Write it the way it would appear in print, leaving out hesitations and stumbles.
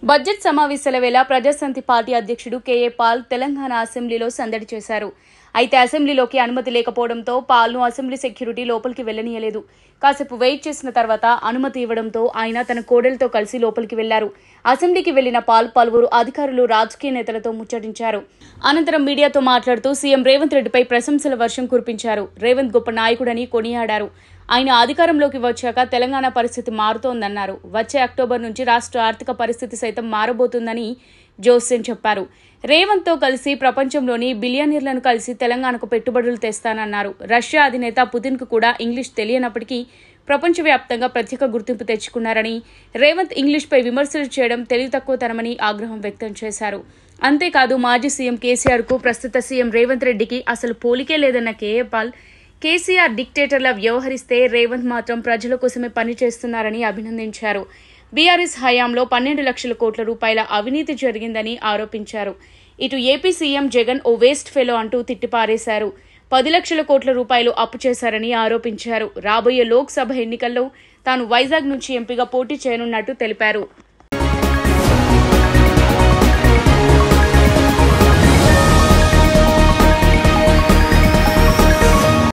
Budget సమావేశాల వేళ Praja Shanti party అధ్యక్షుడు కేఏ పాల్ తెలంగాణ అసెంబ్లీలో సందడి చేశారు. అయితే అసెంబ్లీలోకి అనుమతి లేకపోవడంతో పాల్ను అసెంబ్లీ సెక్యూరిటీ లోపలికి వెళ్లనీయలేదు. కాసేపు వెయిట్ చేసిన తర్వాత అనుమతి ఇవ్వడంతో ఆయన తన కోడలితో కలిసి లోపలికి వెళ్లారు. అసెంబ్లీకి వెళ్లిన పాల్ పలువురు అధికారులు, రాజకీయ నేతలతో ముచ్చటించారు. అనంతరం మీడియాతో మాట్లాడుతూ సీఎం రేవంత్ రెడ్డిపై ప్రశంసల వర్షం కురిపించారు. రేవంత్ గొప్ప నాయకుడని కొనియాడారు. ఆయన అధికారంలోకి వచ్చాక తెలంగాణ పరిస్థితి మారుతోందన్నారు. వచ్చే అక్టోబర్ నుంచి రాష్ట్ర ఆర్థిక పరిస్థితి సైతం మారబోతుందని జోస్యం చెప్పారు. రేవంత్తో కలిసి ప్రపంచంలోని బిలియనీర్లను కలిసి తెలంగాణకు పెట్టుబడులు తెస్తానన్నారు. రష్యా అధినేత పుతిన్కు కూడా ఇంగ్లీష్ తెలియనప్పటికీ ప్రపంచవ్యాప్తంగా ప్రత్యేక గుర్తింపు తెచ్చుకున్నారని, రేవంత్ ఇంగ్లీష్పై విమర్శలు చేయడం తెలివి తక్కువతనమని ఆగ్రహం వ్యక్తం చేశారు. అంతేకాదు మాజీ సీఎం కేసీఆర్కు ప్రస్తుత సీఎం రేవంత్ రెడ్డికి అసలు పోలికే లేదన్న కేఏ పాల్, కేసీఆర్ డిక్టేటర్లా వ్యవహరిస్తే రేవంత్ మాత్రం ప్రజల కోసమే పనిచేస్తున్నారని అభినందించారు. బీఆర్ఎస్ హయాంలో 12 లక్షల కోట్ల రూపాయల అవినీతి జరిగిందని ఆరోపించారు. ఇటు ఏపీ సీఎం జగన్ ఓ వేస్ట్ ఫెలో అంటూ తిట్టిపారేశారు. 10 లక్షల కోట్ల రూపాయలు అప్పు చేశారని ఆరోపించారు. రాబోయే లోక్సభ ఎన్నికల్లో తాను వైజాగ్ నుంచి ఎంపీగా పోటీ చేయనున్నట్టు తెలిపారు.